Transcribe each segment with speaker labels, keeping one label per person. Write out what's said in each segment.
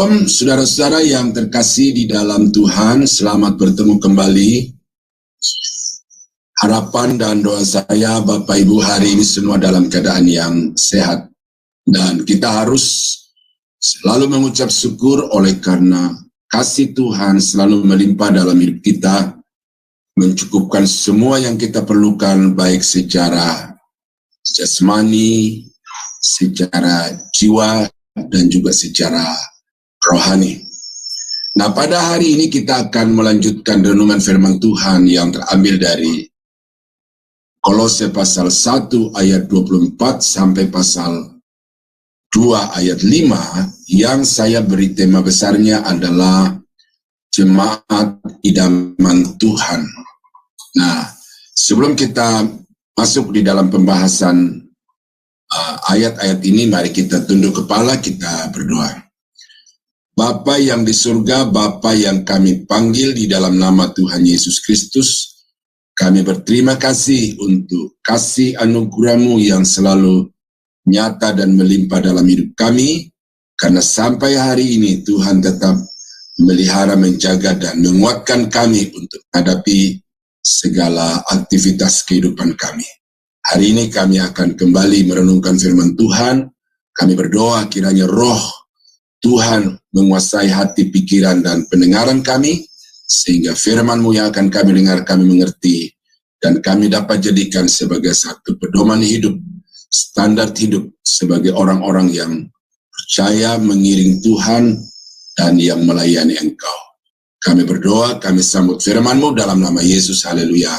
Speaker 1: Shalom, saudara-saudara yang terkasih di dalam Tuhan, selamat bertemu kembali. Harapan dan doa saya, Bapak Ibu, hari ini semua dalam keadaan yang sehat. Dan kita harus selalu mengucap syukur oleh karena kasih Tuhan selalu melimpah dalam hidup kita, mencukupkan semua yang kita perlukan, baik secara jasmani, secara jiwa, dan juga secara rohani. Nah, pada hari ini kita akan melanjutkan renungan firman Tuhan yang terambil dari Kolose pasal 1 ayat 24 sampai pasal 2 ayat 5, yang saya beri tema besarnya adalah Jemaat Idaman Tuhan. Nah, sebelum kita masuk di dalam pembahasan ayat-ayat ini, mari kita tunduk kepala, kita berdoa. Bapa yang di surga, Bapa yang kami panggil di dalam nama Tuhan Yesus Kristus, kami berterima kasih untuk kasih anugerah-Mu yang selalu nyata dan melimpah dalam hidup kami, karena sampai hari ini Tuhan tetap melihara, menjaga, dan menguatkan kami untuk menghadapi segala aktivitas kehidupan kami. Hari ini kami akan kembali merenungkan firman Tuhan. Kami berdoa kiranya Roh Tuhan menguasai hati, pikiran, dan pendengaran kami, sehingga firman-Mu yang akan kami dengar, kami mengerti, dan kami dapat jadikan sebagai satu pedoman hidup, standar hidup, sebagai orang-orang yang percaya mengiring Tuhan, dan yang melayani Engkau. Kami berdoa, kami sambut firman-Mu dalam nama Yesus, haleluya.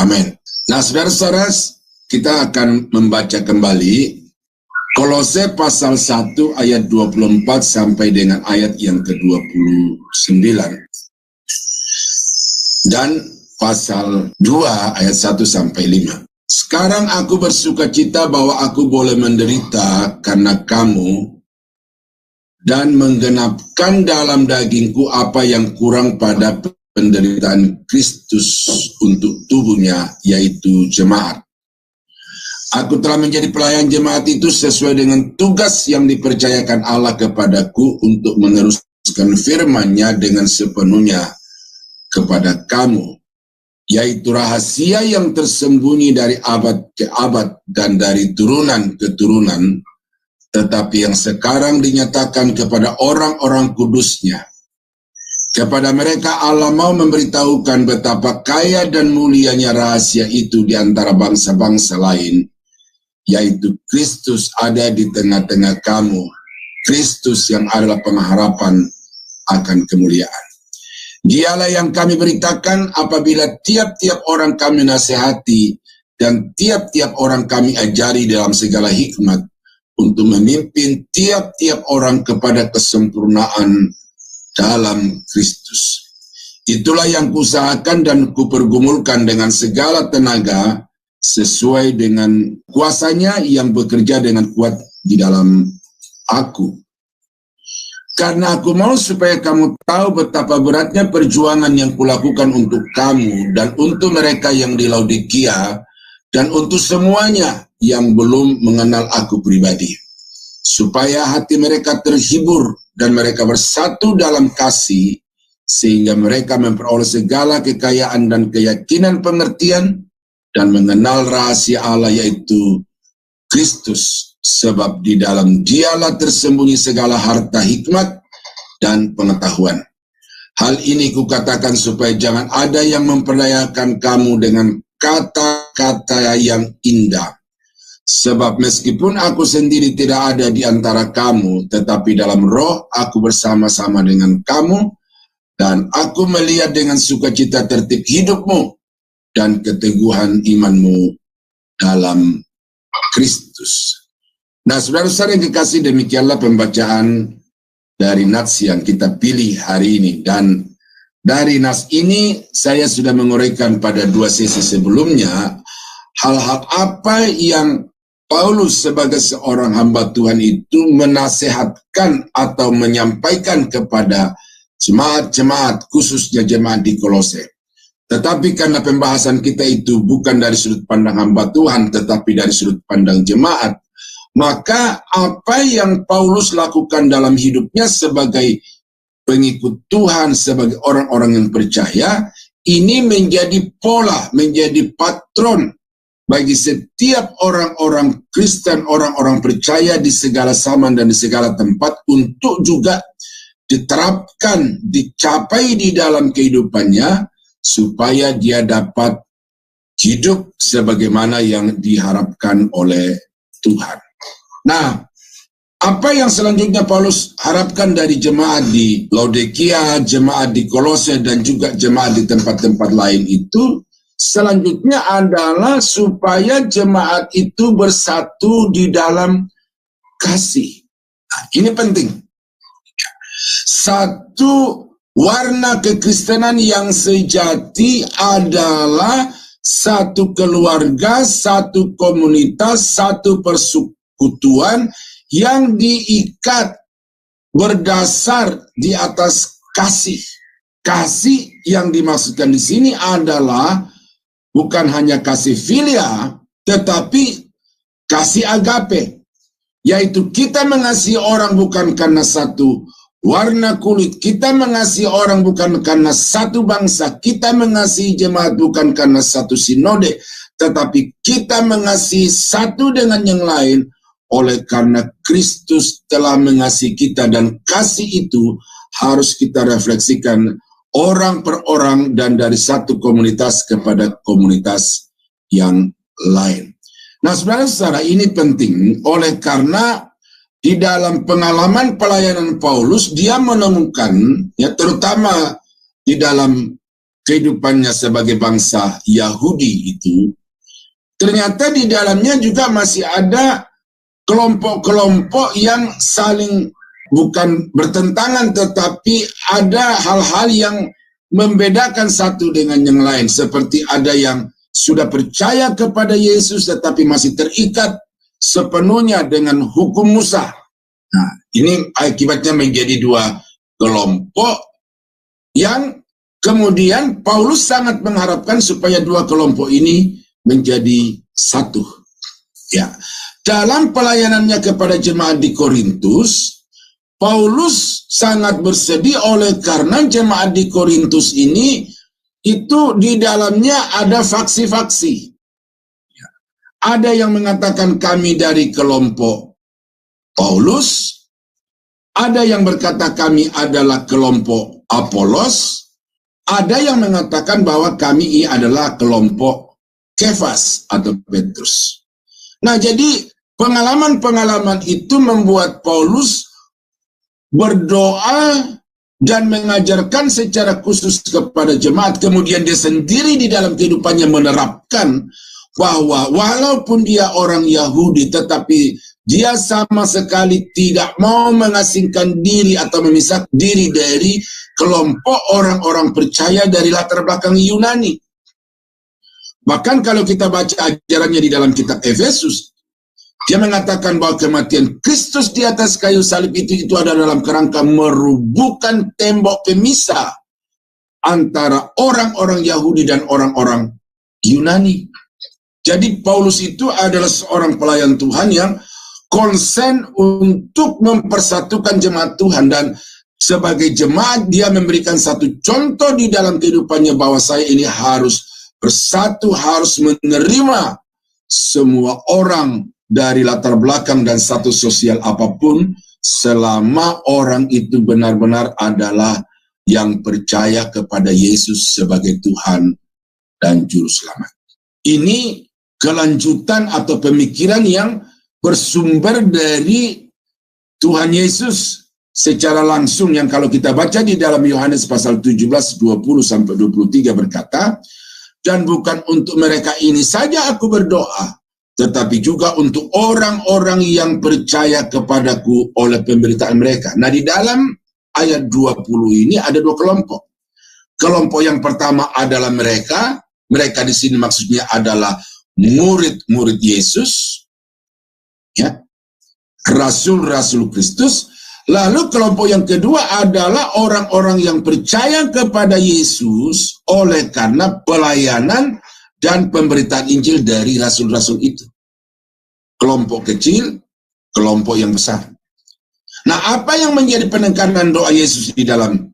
Speaker 1: Amin. Nah, saudara-saudara, kita akan membaca kembali Kolose pasal 1 ayat 24 sampai dengan ayat yang ke-29. Dan pasal 2 ayat 1 sampai 5. Sekarang aku bersuka cita bahwa aku boleh menderita karena kamu dan menggenapkan dalam dagingku apa yang kurang pada penderitaan Kristus untuk tubuhnya, yaitu jemaat. Aku telah menjadi pelayan jemaat itu sesuai dengan tugas yang dipercayakan Allah kepadaku untuk meneruskan firman-Nya dengan sepenuhnya kepada kamu, yaitu rahasia yang tersembunyi dari abad ke abad dan dari turunan ke turunan, tetapi yang sekarang dinyatakan kepada orang-orang kudus-Nya. Kepada mereka Allah mau memberitahukan betapa kaya dan mulianya rahasia itu di antara bangsa-bangsa lain, yaitu Kristus ada di tengah-tengah kamu, Kristus yang adalah pengharapan akan kemuliaan. Dialah yang kami beritakan apabila tiap-tiap orang kami nasihati dan tiap-tiap orang kami ajari dalam segala hikmat, untuk memimpin tiap-tiap orang kepada kesempurnaan dalam Kristus. Itulah yang kuusahakan dan kupergumulkan dengan segala tenaga, sesuai dengan kuasa-Nya yang bekerja dengan kuat di dalam aku. Karena aku mau supaya kamu tahu betapa beratnya perjuangan yang kulakukan untuk kamu dan untuk mereka yang di Laodikia dan untuk semuanya yang belum mengenal aku pribadi, supaya hati mereka terhibur dan mereka bersatu dalam kasih, sehingga mereka memperoleh segala kekayaan dan keyakinan pengertian dan mengenal rahasia Allah, yaitu Kristus, sebab di dalam Dialah tersembunyi segala harta hikmat dan pengetahuan. Hal ini kukatakan supaya jangan ada yang memperdayakan kamu dengan kata-kata yang indah. Sebab meskipun aku sendiri tidak ada di antara kamu, tetapi dalam roh aku bersama-sama dengan kamu, dan aku melihat dengan sukacita tertib hidupmu dan keteguhan imanmu dalam Kristus. Nah, saudara-saudara yang kekasih, demikianlah pembacaan dari nats yang kita pilih hari ini. Dan dari nats ini saya sudah menguraikan pada 2 sesi sebelumnya hal-hal apa yang Paulus sebagai seorang hamba Tuhan itu menasehatkan atau menyampaikan kepada jemaat-jemaat, khususnya jemaat di Kolose. Tetapi karena pembahasan kita itu bukan dari sudut pandang hamba Tuhan, tetapi dari sudut pandang jemaat, Maka apa yang Paulus lakukan dalam hidupnya sebagai pengikut Tuhan, sebagai orang-orang yang percaya, ini menjadi pola, menjadi patron bagi setiap orang-orang Kristen, orang-orang percaya di segala zaman dan di segala tempat untuk juga diterapkan, dicapai di dalam kehidupannya supaya dia dapat hidup sebagaimana yang diharapkan oleh Tuhan. Nah, apa yang selanjutnya Paulus harapkan dari jemaat di Laodikia, jemaat di Kolose, dan juga jemaat di tempat-tempat lain itu, selanjutnya adalah supaya jemaat itu bersatu di dalam kasih. Nah, ini penting. Satu warna kekristenan yang sejati adalah satu keluarga, satu komunitas, satu persekutuan yang diikat berdasar di atas kasih. Kasih yang dimaksudkan di sini adalah bukan hanya kasih filia, tetapi kasih agape, yaitu kita mengasihi orang bukan karena satu warna kulit, kita mengasihi orang bukan karena satu bangsa, kita mengasihi jemaat bukan karena satu sinode, tetapi kita mengasihi satu dengan yang lain oleh karena Kristus telah mengasihi kita, dan kasih itu harus kita refleksikan orang per orang dan dari satu komunitas kepada komunitas yang lain. Nah, saudara-saudara, ini penting oleh karena di dalam pengalaman pelayanan Paulus, dia menemukan, ya terutama di dalam kehidupannya sebagai bangsa Yahudi itu, ternyata di dalamnya juga masih ada kelompok-kelompok yang saling bukan bertentangan, tetapi ada hal-hal yang membedakan satu dengan yang lain. Seperti ada yang sudah percaya kepada Yesus tetapi masih terikat sepenuhnya dengan hukum Musa. Nah, ini akibatnya menjadi dua kelompok yang kemudian Paulus sangat mengharapkan supaya dua kelompok ini menjadi satu. Ya, dalam pelayanannya kepada jemaat di Korintus, Paulus sangat bersedih oleh karena jemaat di Korintus ini itu di dalamnya ada faksi-faksi. Ada yang mengatakan kami dari kelompok Paulus, ada yang berkata kami adalah kelompok Apolos, ada yang mengatakan bahwa kami adalah kelompok Kefas atau Petrus. Nah, jadi pengalaman-pengalaman itu membuat Paulus berdoa dan mengajarkan secara khusus kepada jemaat. Kemudian dia sendiri di dalam kehidupannya menerapkan bahwa walaupun dia orang Yahudi, tetapi dia sama sekali tidak mau mengasingkan diri atau memisahkan diri dari kelompok orang-orang percaya dari latar belakang Yunani. Bahkan kalau kita baca ajarannya di dalam kitab Efesus, dia mengatakan bahwa kematian Kristus di atas kayu salib itu adalah dalam kerangka merubuhkan tembok pemisah antara orang-orang Yahudi dan orang-orang Yunani. Jadi Paulus itu adalah seorang pelayan Tuhan yang konsen untuk mempersatukan jemaat Tuhan, dan sebagai jemaat dia memberikan satu contoh di dalam kehidupannya bahwa saya ini harus bersatu, harus menerima semua orang dari latar belakang dan status sosial apapun, selama orang itu benar-benar adalah yang percaya kepada Yesus sebagai Tuhan dan Juru Selamat. Ini kelanjutan atau pemikiran yang bersumber dari Tuhan Yesus secara langsung, yang kalau kita baca di dalam Yohanes pasal 17, 20-23 berkata, dan bukan untuk mereka ini saja aku berdoa, tetapi juga untuk orang-orang yang percaya kepadaku oleh pemberitaan mereka. Nah, di dalam ayat 20 ini ada dua kelompok. Kelompok yang pertama adalah mereka di sini maksudnya adalah murid-murid Yesus, ya, rasul-rasul Kristus. Lalu kelompok yang kedua adalah orang-orang yang percaya kepada Yesus oleh karena pelayanan dan pemberitaan Injil dari rasul-rasul itu. Kelompok kecil kelompok yang besar. Nah, apa yang menjadi penekanan doa Yesus di dalam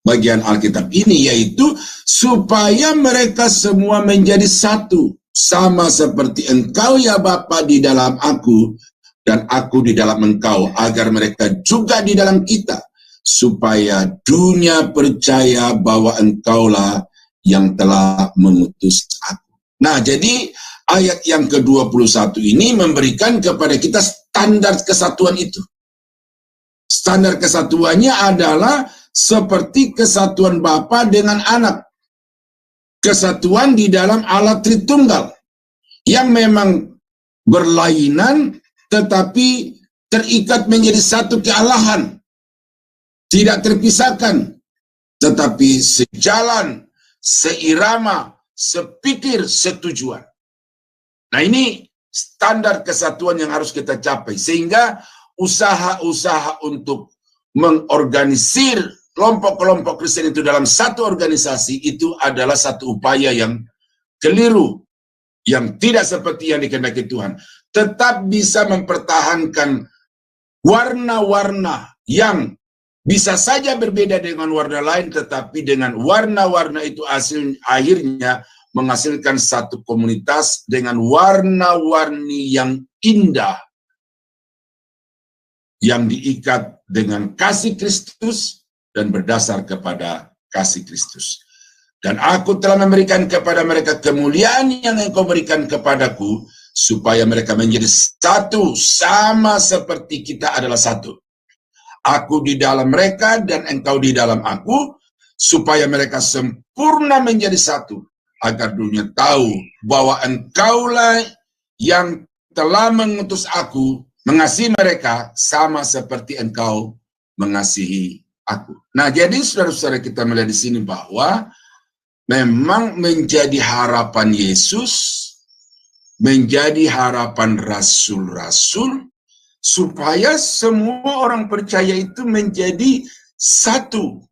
Speaker 1: bagian Alkitab ini, yaitu supaya mereka semua menjadi satu, sama seperti Engkau ya Bapa di dalam aku, dan aku di dalam Engkau, agar mereka juga di dalam kita, supaya dunia percaya bahwa Engkaulah yang telah mengutus aku. Nah, jadi ayat yang ke-21 ini memberikan kepada kita standar kesatuan itu. Standar kesatuannya adalah seperti kesatuan Bapa dengan anak. Kesatuan di dalam Allah Tritunggal yang memang berlainan tetapi terikat menjadi satu kealahan. Tidak terpisahkan, tetapi sejalan, seirama, sepikir, setujuan. Nah, ini standar kesatuan yang harus kita capai, sehingga usaha-usaha untuk mengorganisir kelompok-kelompok Kristen itu dalam satu organisasi itu adalah satu upaya yang keliru, yang tidak seperti yang dikehendaki Tuhan. Tetap bisa mempertahankan warna-warna yang bisa saja berbeda dengan warna lain, tetapi dengan warna-warna itu akhirnya menghasilkan satu komunitas dengan warna-warni yang indah, yang diikat dengan kasih Kristus dan berdasar kepada kasih Kristus. Dan aku telah memberikan kepada mereka kemuliaan yang Engkau berikan kepadaku, supaya mereka menjadi satu, sama seperti kita adalah satu. Aku di dalam mereka dan Engkau di dalam aku, supaya mereka sempurna menjadi satu, agar dunia tahu bahwa Engkaulah yang telah mengutus aku, mengasihi mereka sama seperti Engkau mengasihi aku. Nah, jadi saudara-saudara, kita melihat di sini bahwa memang menjadi harapan Yesus, menjadi harapan rasul-rasul, supaya semua orang percaya itu menjadi satu,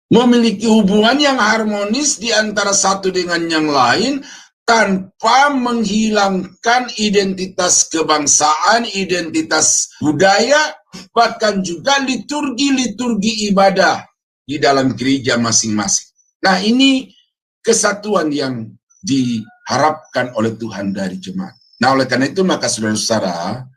Speaker 1: memiliki hubungan yang harmonis di antara satu dengan yang lain, tanpa menghilangkan identitas kebangsaan, identitas budaya, bahkan juga liturgi-liturgi ibadah di dalam gereja masing-masing. Nah, ini kesatuan yang diharapkan oleh Tuhan dari jemaat. Nah, oleh karena itu, maka saudara-saudara,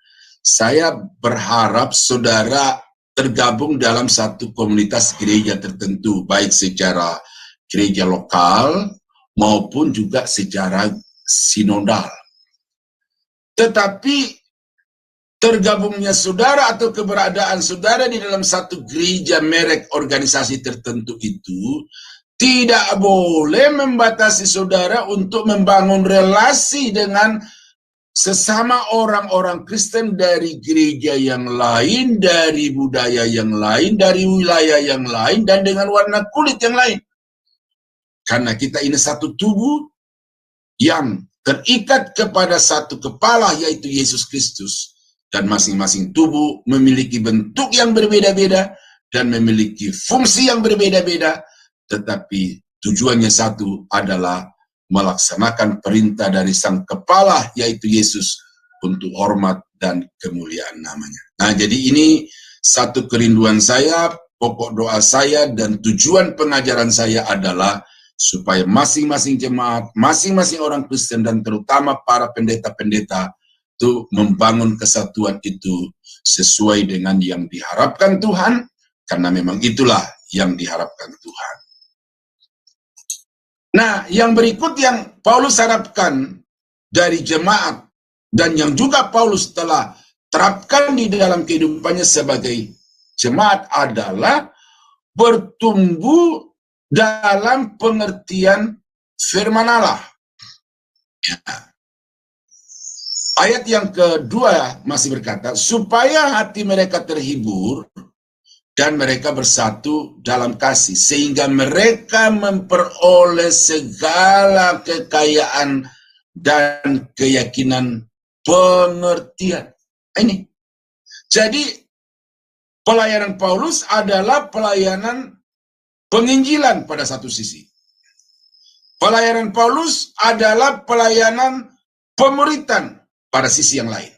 Speaker 1: saya berharap saudara tergabung dalam satu komunitas gereja tertentu, baik secara gereja lokal maupun juga secara sinodal. Tetapi tergabungnya saudara atau keberadaan saudara di dalam satu gereja merek organisasi tertentu itu tidak boleh membatasi saudara untuk membangun relasi dengan sesama orang-orang Kristen dari gereja yang lain, dari budaya yang lain, dari wilayah yang lain, dan dengan warna kulit yang lain. Karena kita ini satu tubuh yang terikat kepada satu kepala, yaitu Yesus Kristus. Dan masing-masing tubuh memiliki bentuk yang berbeda-beda dan memiliki fungsi yang berbeda-beda, tetapi tujuannya satu, adalah melaksanakan perintah dari sang kepala, yaitu Yesus, untuk hormat dan kemuliaan namanya. Nah, jadi ini satu kerinduan saya, pokok doa saya, dan tujuan pengajaran saya adalah supaya masing-masing jemaat, masing-masing orang Kristen, dan terutama para pendeta-pendeta itu membangun kesatuan itu sesuai dengan yang diharapkan Tuhan, karena memang itulah yang diharapkan Tuhan. Nah, yang berikut yang Paulus harapkan dari jemaat, dan yang juga Paulus telah terapkan di dalam kehidupannya sebagai jemaat, adalah bertumbuh dalam pengertian firman Allah. Ya. Ayat yang kedua masih berkata, supaya hati mereka terhibur dan mereka bersatu dalam kasih, sehingga mereka memperoleh segala kekayaan dan keyakinan pengertian. Ini. Jadi, pelayanan Paulus adalah pelayanan penginjilan pada satu sisi. Pelayanan Paulus adalah pelayanan pemuritan pada sisi yang lain.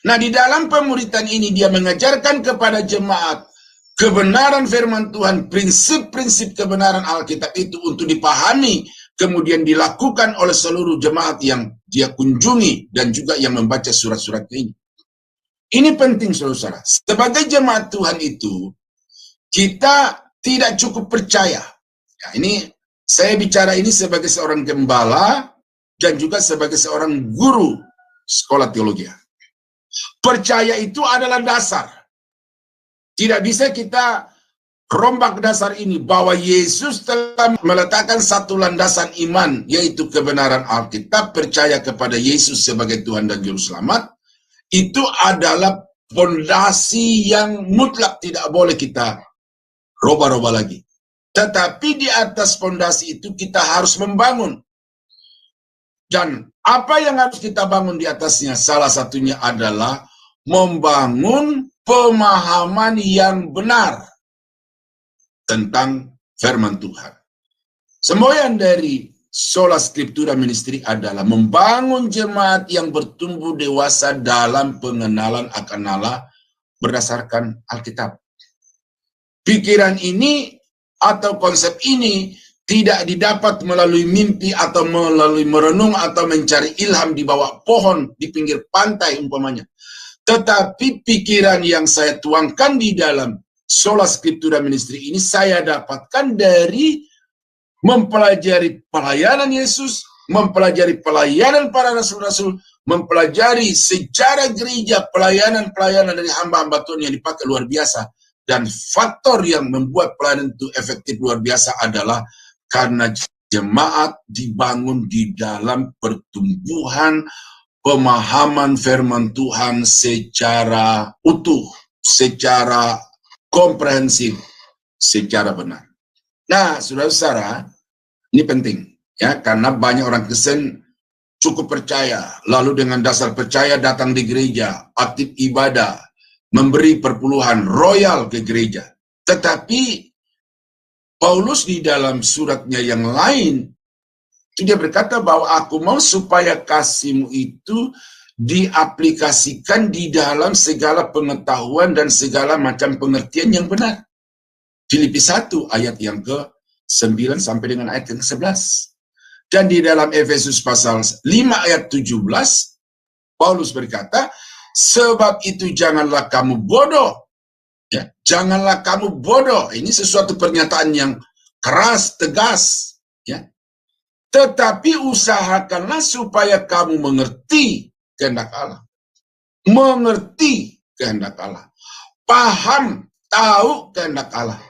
Speaker 1: Nah, di dalam pemuritan ini dia mengajarkan kepada jemaat kebenaran firman Tuhan, prinsip-prinsip kebenaran Alkitab itu untuk dipahami, kemudian dilakukan oleh seluruh jemaat yang dia kunjungi dan juga yang membaca surat-suratnya ini. Ini penting, saudara. Sebagai jemaat Tuhan itu, kita tidak cukup percaya. Ya, ini saya bicara ini sebagai seorang gembala dan juga sebagai seorang guru sekolah teologi. Percaya itu adalah dasar. Tidak bisa kita rombak dasar ini bahwa Yesus telah meletakkan satu landasan iman, yaitu kebenaran Alkitab, percaya kepada Yesus sebagai Tuhan dan Juru Selamat. Itu adalah fondasi yang mutlak, tidak boleh kita roba-roba lagi. Tetapi di atas fondasi itu kita harus membangun. Dan apa yang harus kita bangun di atasnya? Salah satunya adalah membangun pemahaman yang benar tentang firman Tuhan. Semboyan dari Sola Scriptura Ministry adalah membangun jemaat yang bertumbuh dewasa dalam pengenalan akan Allah berdasarkan Alkitab. Pikiran ini atau konsep ini tidak didapat melalui mimpi atau melalui merenung atau mencari ilham di bawah pohon di pinggir pantai umpamanya. Tetapi pikiran yang saya tuangkan di dalam Sola Scriptura Ministry ini saya dapatkan dari mempelajari pelayanan Yesus, mempelajari pelayanan para rasul-rasul, mempelajari sejarah gereja, pelayanan-pelayanan dari hamba-hamba Tuhan yang dipakai luar biasa. Dan faktor yang membuat pelayanan itu efektif luar biasa adalah karena jemaat dibangun di dalam pertumbuhan pemahaman firman Tuhan secara utuh, secara komprehensif, secara benar. Nah, saudara-saudara, ini penting ya, karena banyak orang Kristen cukup percaya, lalu dengan dasar percaya datang di gereja, aktif ibadah, memberi perpuluhan royal ke gereja. Tetapi Paulus di dalam suratnya yang lain, itu dia berkata bahwa aku mau supaya kasihmu itu diaplikasikan di dalam segala pengetahuan dan segala macam pengertian yang benar. Filipi 1 ayat yang ke-9 sampai dengan ayat yang ke-11. Dan di dalam Efesus pasal 5 ayat 17, Paulus berkata, sebab itu janganlah kamu bodoh. Ya, janganlah kamu bodoh. Ini sesuatu pernyataan yang keras, tegas. Ya. Tetapi usahakanlah supaya kamu mengerti kehendak Allah. Mengerti kehendak Allah. Paham, tahu kehendak Allah.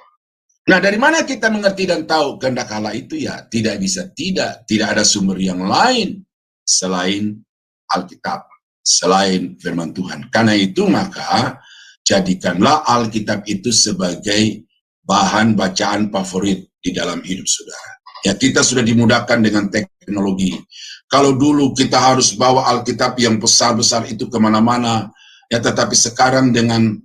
Speaker 1: Nah, dari mana kita mengerti dan tahu kehendak Allah itu? Ya, tidak bisa tidak ada sumber yang lain selain Alkitab, selain firman Tuhan. Karena itu maka jadikanlah Alkitab itu sebagai bahan bacaan favorit di dalam hidup saudara. Ya, kita sudah dimudahkan dengan teknologi. Kalau dulu kita harus bawa Alkitab yang besar-besar itu kemana-mana, ya, tetapi sekarang dengan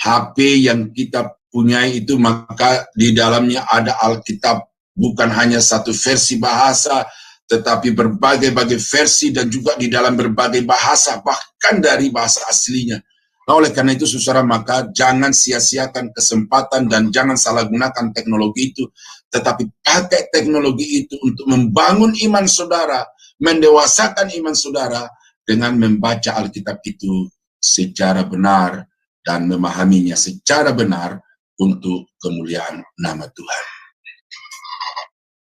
Speaker 1: HP yang kita punyai itu, maka di dalamnya ada Alkitab, bukan hanya satu versi bahasa, tetapi berbagai-bagai versi dan juga di dalam berbagai bahasa, bahkan dari bahasa aslinya. Nah, oleh karena itu, saudara, maka jangan sia-siakan kesempatan dan jangan salah gunakan teknologi itu, tetapi pakai teknologi itu untuk membangun iman saudara, mendewasakan iman saudara dengan membaca Alkitab itu secara benar dan memahaminya secara benar untuk kemuliaan nama Tuhan.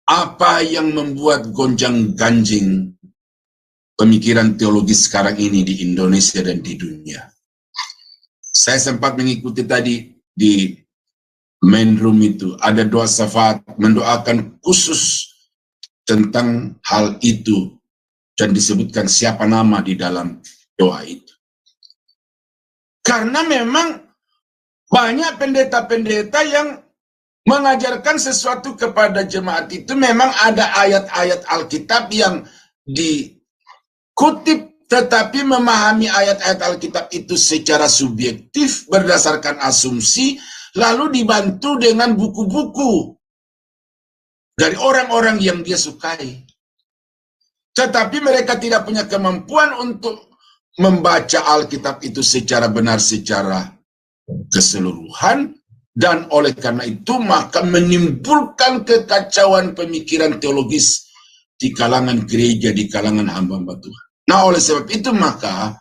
Speaker 1: Apa yang membuat gonjang-ganjing pemikiran teologi sekarang ini di Indonesia dan di dunia? Saya sempat mengikuti tadi di main room itu, ada doa syafaat mendoakan khusus tentang hal itu dan disebutkan siapa nama di dalam doa itu. Karena memang banyak pendeta-pendeta yang mengajarkan sesuatu kepada jemaat itu, memang ada ayat-ayat Alkitab yang dikutip, tetapi memahami ayat-ayat Alkitab itu secara subjektif berdasarkan asumsi, lalu dibantu dengan buku-buku dari orang-orang yang dia sukai. Tetapi mereka tidak punya kemampuan untuk membaca Alkitab itu secara benar, secara keseluruhan, dan oleh karena itu maka menimbulkan kekacauan pemikiran teologis di kalangan gereja, di kalangan hamba-hamba Tuhan. Nah, oleh sebab itu maka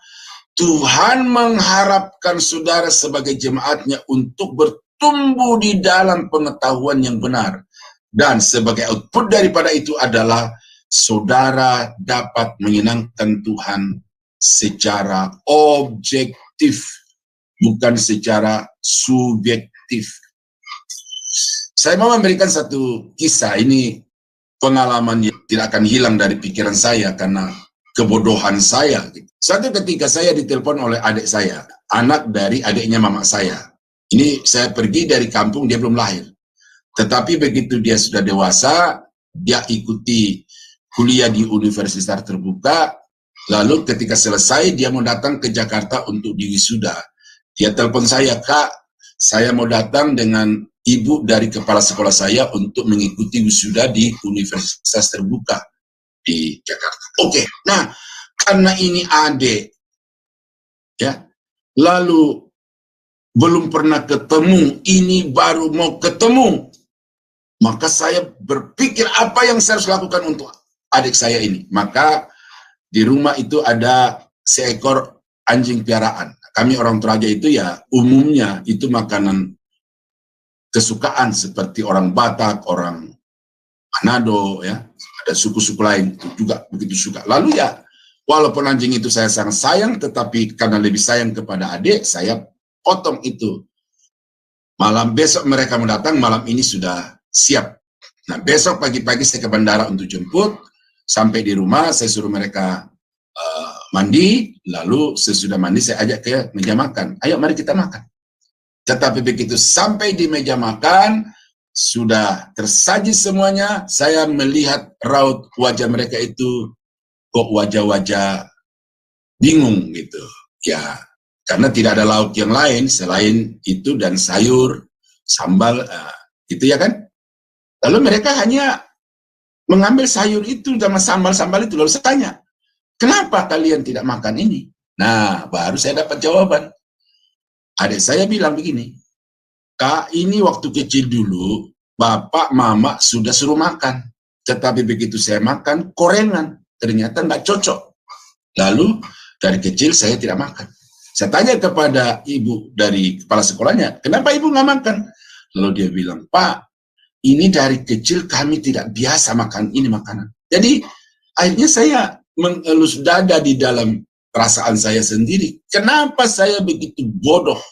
Speaker 1: Tuhan mengharapkan saudara sebagai jemaatnya untuk bertumbuh di dalam pengetahuan yang benar. Dan sebagai output daripada itu adalah saudara dapat menyenangkan Tuhan secara objektif, bukan secara subjektif. Saya mau memberikan satu kisah, ini pengalaman yang tidak akan hilang dari pikiran saya karena kebodohan saya. Satu ketika saya ditelepon oleh adik saya, anak dari adiknya mama saya. Ini saya pergi dari kampung, dia belum lahir. Tetapi begitu dia sudah dewasa, dia ikuti kuliah di universitas terbuka, lalu ketika selesai dia mau datang ke Jakarta untuk diwisuda. Dia telepon saya, "Kak, saya mau datang dengan ibu dari kepala sekolah saya untuk mengikuti wisuda di universitas terbuka di Jakarta." Oke, nah karena ini adik, ya, lalu belum pernah ketemu, ini baru mau ketemu, maka saya berpikir apa yang saya harus lakukan untuk adik saya ini. Maka di rumah itu ada seekor anjing piaraan. Kami orang Toraja itu ya umumnya itu makanan kesukaan seperti orang Batak, orang Manado, ya, ada suku-suku lain itu juga begitu suka. Lalu ya, walaupun anjing itu saya sangat sayang, tetapi karena lebih sayang kepada adik, saya potong itu. Malam besok mereka mau datang, malam ini sudah siap. Nah, besok pagi-pagi saya ke bandara untuk jemput, sampai di rumah saya suruh mereka mandi, lalu sesudah mandi saya ajak ke meja makan. Ayo mari kita makan. Tetapi begitu sampai di meja makan, sudah tersaji semuanya, saya melihat raut wajah mereka itu kok wajah-wajah bingung gitu. Ya, karena tidak ada lauk yang lain selain itu dan sayur, sambal, gitu ya kan. Lalu mereka hanya mengambil sayur itu sama sambal-sambal itu. Lalu saya tanya, "Kenapa kalian tidak makan ini?" Nah, baru saya dapat jawaban. Adik saya bilang begini, "Kak, ini waktu kecil dulu, bapak, mama sudah suruh makan. Tetapi begitu saya makan, korengan. Ternyata nggak cocok. Lalu dari kecil saya tidak makan." Saya tanya kepada ibu dari kepala sekolahnya, "Kenapa ibu nggak makan?" Lalu dia bilang, "Pak, ini dari kecil kami tidak biasa makan ini makanan." Jadi akhirnya saya mengelus dada di dalam perasaan saya sendiri. Kenapa saya begitu bodoh?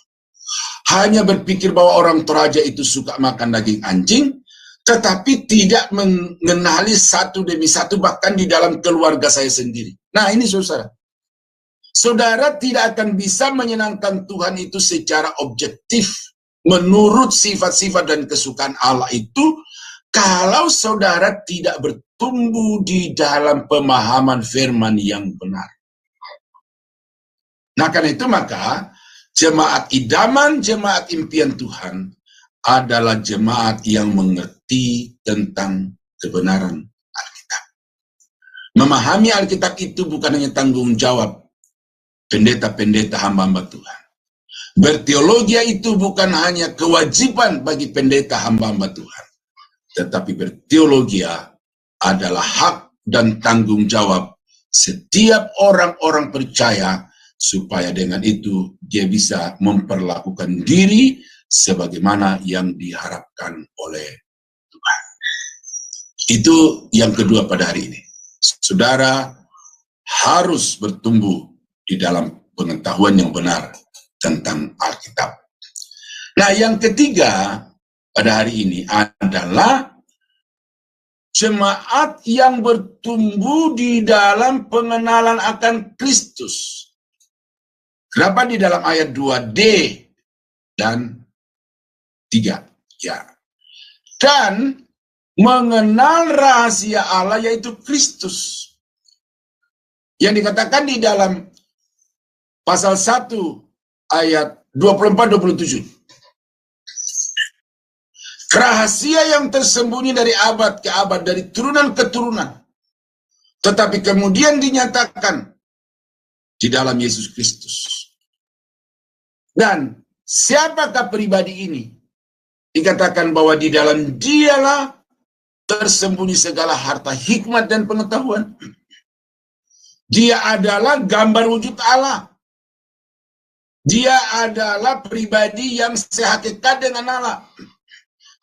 Speaker 1: Hanya berpikir bahwa orang Toraja itu suka makan daging anjing, tetapi tidak mengenali satu demi satu bahkan di dalam keluarga saya sendiri. Nah ini saudara. Saudara tidak akan bisa menyenangkan Tuhan itu secara objektif menurut sifat-sifat dan kesukaan Allah itu kalau saudara tidak bertumbuh di dalam pemahaman firman yang benar. Nah karena itu maka jemaat idaman, jemaat impian Tuhan adalah jemaat yang mengerti tentang kebenaran Alkitab. Memahami Alkitab itu bukan hanya tanggung jawab pendeta-pendeta hamba-hamba Tuhan. Berteologi itu bukan hanya kewajiban bagi pendeta hamba-hamba Tuhan. Tetapi berteologi adalah hak dan tanggung jawab setiap orang-orang percaya supaya dengan itu dia bisa memperlakukan diri sebagaimana yang diharapkan oleh Tuhan. Itu yang kedua pada hari ini. Saudara harus bertumbuh di dalam pengetahuan yang benar tentang Alkitab. Nah, yang ketiga pada hari ini adalah jemaat yang bertumbuh di dalam pengenalan akan Kristus. Kenapa di dalam ayat 2D dan 3? Ya. Dan mengenal rahasia Allah yaitu Kristus. Yang dikatakan di dalam pasal 1 ayat 24-27. Rahasia yang tersembunyi dari abad ke abad, dari turunan ke turunan. Tetapi kemudian dinyatakan di dalam Yesus Kristus. Dan siapakah pribadi ini? Dikatakan bahwa di dalam dialah tersembunyi segala harta hikmat dan pengetahuan. Dia adalah gambar wujud Allah. Dia adalah pribadi yang sehakikat dengan Allah.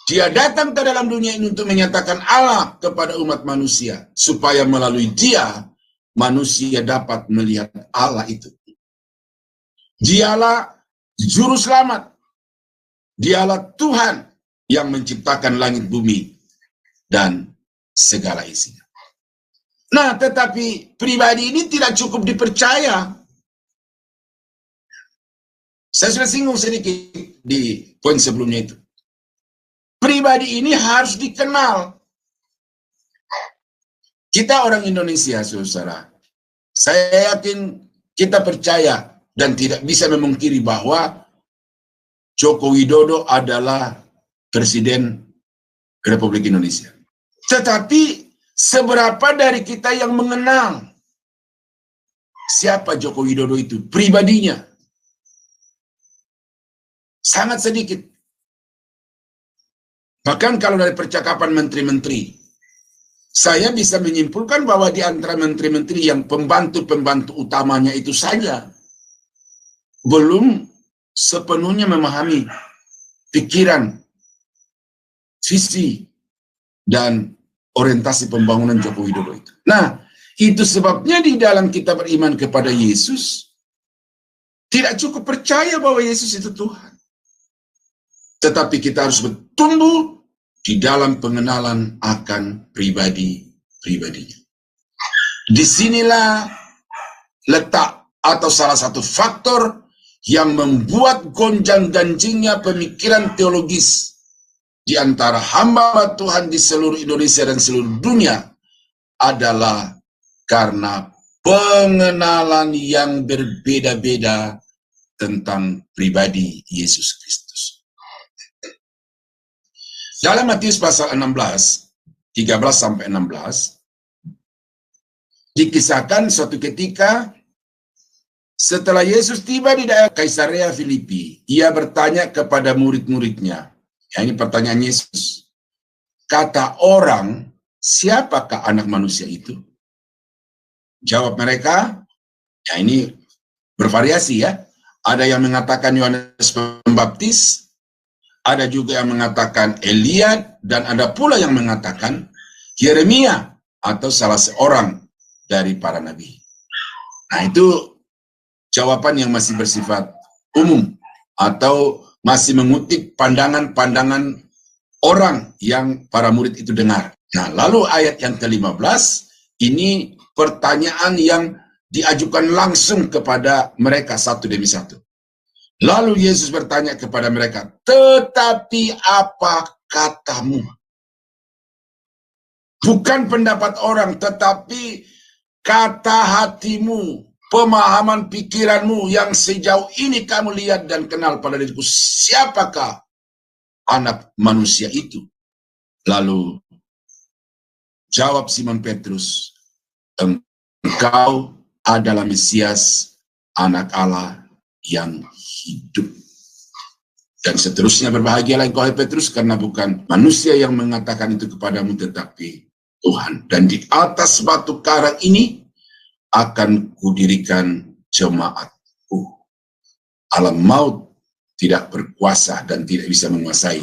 Speaker 1: Dia datang ke dalam dunia ini untuk menyatakan Allah kepada umat manusia, supaya melalui dia, manusia dapat melihat Allah itu. Dialah juru selamat. Dialah Tuhan yang menciptakan langit bumi dan segala isinya. Nah, tetapi pribadi ini tidak cukup dipercaya. Saya sudah singgung sedikit di poin sebelumnya itu. Pribadi ini harus dikenal. Kita orang Indonesia, saudara. Saya yakin kita percaya dan tidak bisa memungkiri bahwa Joko Widodo adalah Presiden Republik Indonesia. Tetapi seberapa dari kita yang mengenal siapa Joko Widodo itu, pribadinya? Sangat sedikit. Bahkan kalau dari percakapan menteri-menteri, saya bisa menyimpulkan bahwa di antara menteri-menteri yang pembantu-pembantu utamanya itu saja belum sepenuhnya memahami pikiran, visi, dan orientasi pembangunan Joko Widodo itu. Nah, itu sebabnya di dalam kita beriman kepada Yesus, tidak cukup percaya bahwa Yesus itu Tuhan. Tetapi kita harus bertumbuh di dalam pengenalan akan pribadinya. Disinilah letak atau salah satu faktor yang membuat gonjang-ganjingnya pemikiran teologis di antara hamba Tuhan di seluruh Indonesia dan seluruh dunia adalah karena pengenalan yang berbeda-beda tentang pribadi Yesus Kristus. Dalam Matius pasal 16, 13-16, dikisahkan suatu ketika setelah Yesus tiba di daerah Kaisarea Filipi, ia bertanya kepada murid-muridnya. Ya, ini pertanyaan Yesus. Kata orang, siapakah anak manusia itu? Jawab mereka, ya ini bervariasi ya. Ada yang mengatakan Yohanes Pembaptis, ada juga yang mengatakan Elia, dan ada pula yang mengatakan Yeremia atau salah seorang dari para nabi. Nah, itu jawaban yang masih bersifat umum atau masih mengutip pandangan-pandangan orang yang para murid itu dengar. Nah, lalu ayat yang ke-15 ini pertanyaan yang diajukan langsung kepada mereka satu demi satu. Lalu Yesus bertanya kepada mereka, tetapi apa katamu? Bukan pendapat orang, tetapi kata hatimu, pemahaman pikiranmu yang sejauh ini kamu lihat dan kenal pada diriku. Siapakah anak manusia itu? Lalu jawab Simon Petrus, engkau adalah Mesias, anak Allah yang hidup. Dan seterusnya, berbahagialah engkau hai Petrus, karena bukan manusia yang mengatakan itu kepadamu, tetapi Tuhan. Dan di atas batu karang ini akan kudirikan jemaatku. Alam maut tidak berkuasa dan tidak bisa menguasai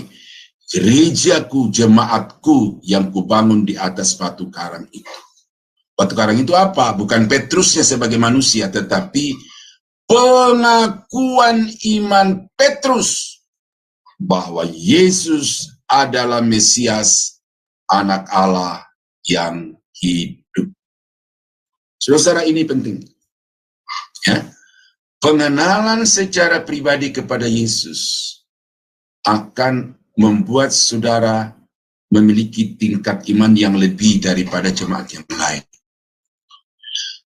Speaker 1: gerejaku, jemaatku yang kubangun di atas batu karang itu. Batu karang itu apa? Bukan Petrusnya sebagai manusia, tetapi pengakuan iman Petrus bahwa Yesus adalah Mesias, anak Allah yang hidup. Saudara, ini penting. Ya. Pengenalan secara pribadi kepada Yesus akan membuat saudara memiliki tingkat iman yang lebih daripada jemaat yang lain.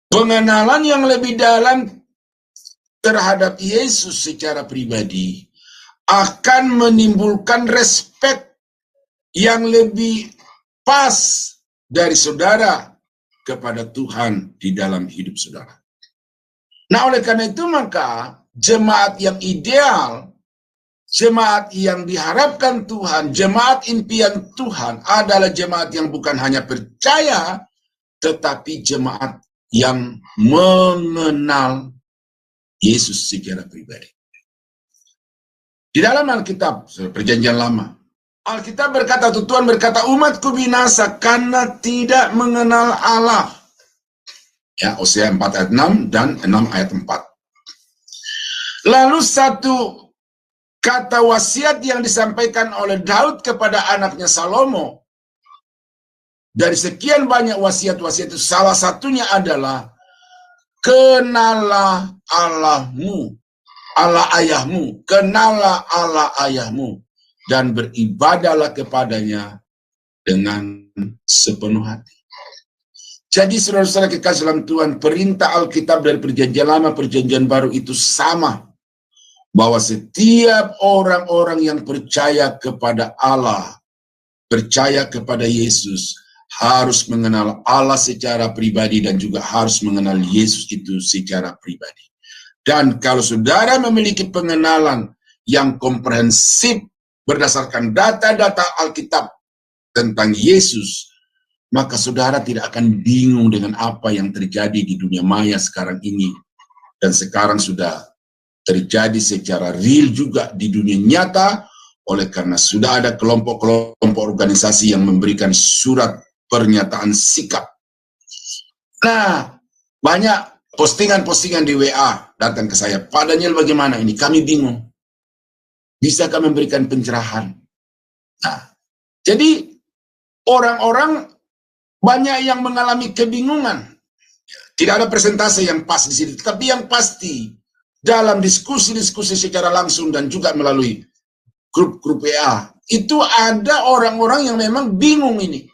Speaker 1: Pengenalan yang lebih dalam terhadap Yesus secara pribadi akan menimbulkan respek yang lebih pas dari saudara kepada Tuhan di dalam hidup saudara. Nah, oleh karena itu maka jemaat yang ideal, jemaat yang diharapkan Tuhan, jemaat impian Tuhan adalah jemaat yang bukan hanya percaya, tetapi jemaat yang mengenal Yesus secara pribadi. Di dalam Alkitab, Perjanjian Lama, Alkitab berkata, Tuhan berkata, umatku binasa karena tidak mengenal Allah. Ya, Hosea 4 ayat 6 dan 6 ayat 4. Lalu satu kata wasiat yang disampaikan oleh Daud kepada anaknya Salomo. Dari sekian banyak wasiat-wasiat itu, salah satunya adalah kenalah Allahmu, Allah ayahmu, kenalah Allah ayahmu, dan beribadahlah kepadanya dengan sepenuh hati. Jadi saudara-saudara kekasih dalam Tuhan, perintah Alkitab dari Perjanjian Lama, Perjanjian Baru itu sama. Bahwa setiap orang-orang yang percaya kepada Allah, percaya kepada Yesus, harus mengenal Allah secara pribadi dan juga harus mengenal Yesus itu secara pribadi. Dan kalau saudara memiliki pengenalan yang komprehensif berdasarkan data-data Alkitab tentang Yesus, maka saudara tidak akan bingung dengan apa yang terjadi di dunia maya sekarang ini. Dan sekarang sudah terjadi secara real juga di dunia nyata, oleh karena sudah ada kelompok-kelompok organisasi yang memberikan surat pernyataan sikap. Nah, banyak postingan-postingan di WA datang ke saya, Pak Daniel bagaimana ini? Kami bingung. Bisakah memberikan pencerahan? Nah, jadi orang-orang banyak yang mengalami kebingungan. Tidak ada persentase yang pas di sini, tapi yang pasti dalam diskusi-diskusi secara langsung dan juga melalui grup-grup WA, itu ada orang-orang yang memang bingung ini.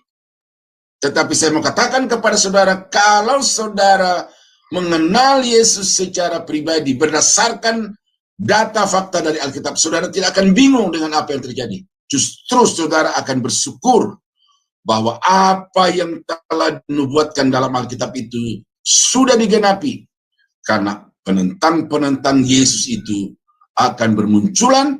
Speaker 1: Tetapi saya mau katakan kepada saudara, kalau saudara mengenal Yesus secara pribadi berdasarkan data fakta dari Alkitab, saudara tidak akan bingung dengan apa yang terjadi. Justru saudara akan bersyukur bahwa apa yang telah dinubuatkan dalam Alkitab itu sudah digenapi. Karena penentang-penentang Yesus itu akan bermunculan,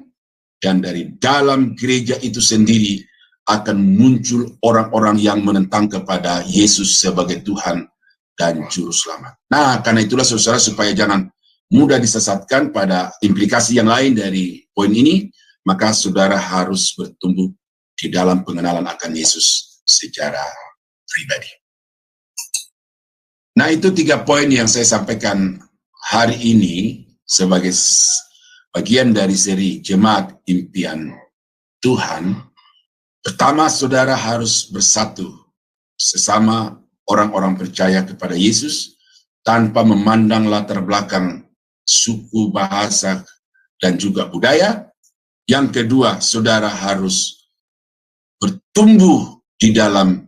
Speaker 1: dan dari dalam gereja itu sendiri akan muncul orang-orang yang menentang kepada Yesus sebagai Tuhan dan Juru Selamat. Nah, karena itulah saudara, supaya jangan mudah disesatkan pada implikasi yang lain dari poin ini, maka saudara harus bertumbuh di dalam pengenalan akan Yesus secara pribadi. Nah, itu 3 poin yang saya sampaikan hari ini sebagai bagian dari seri Jemaat Impian Tuhan. Pertama, saudara harus bersatu sesama orang-orang percaya kepada Yesus tanpa memandang latar belakang suku, bahasa, dan juga budaya. Yang kedua, saudara harus bertumbuh di dalam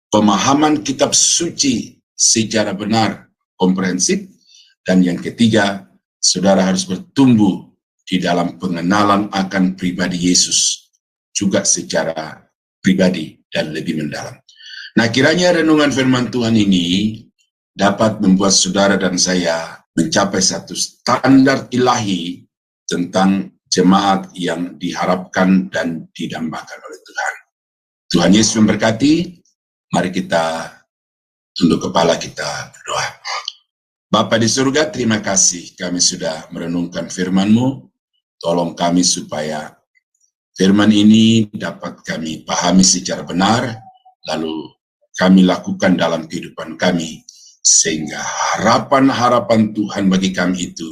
Speaker 1: pemahaman kitab suci secara benar, komprehensif. Dan yang ketiga, saudara harus bertumbuh di dalam pengenalan akan pribadi Yesus juga secara pribadi dan lebih mendalam. Nah, kiranya renungan firman Tuhan ini dapat membuat saudara dan saya mencapai satu standar ilahi tentang jemaat yang diharapkan dan didambakan oleh Tuhan. Tuhan Yesus memberkati. Mari kita tunduk kepala, kita berdoa. Bapa di surga, terima kasih kami sudah merenungkan firman-Mu. Tolong kami supaya firman ini dapat kami pahami secara benar, lalu kami lakukan dalam kehidupan kami, sehingga harapan-harapan Tuhan bagi kami itu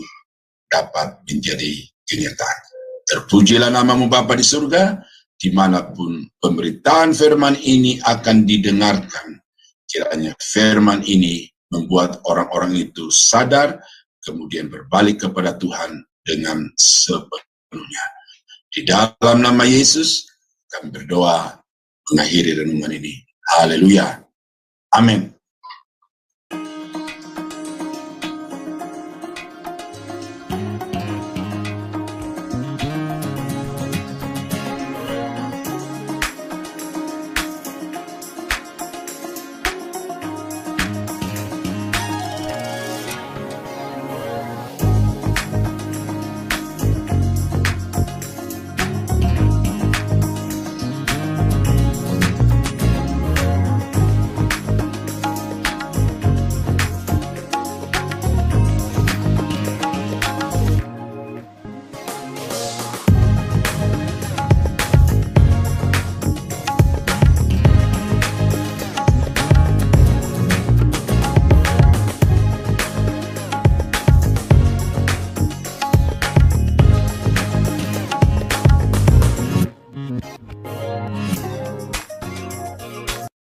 Speaker 1: dapat menjadi kenyataan. Terpujilah nama-Mu Bapa di surga, dimanapun pemberitaan firman ini akan didengarkan. Kiranya firman ini membuat orang-orang itu sadar, kemudian berbalik kepada Tuhan dengan sepenuhnya. Di dalam nama Yesus, kami berdoa mengakhiri renungan ini. Haleluya. Amin.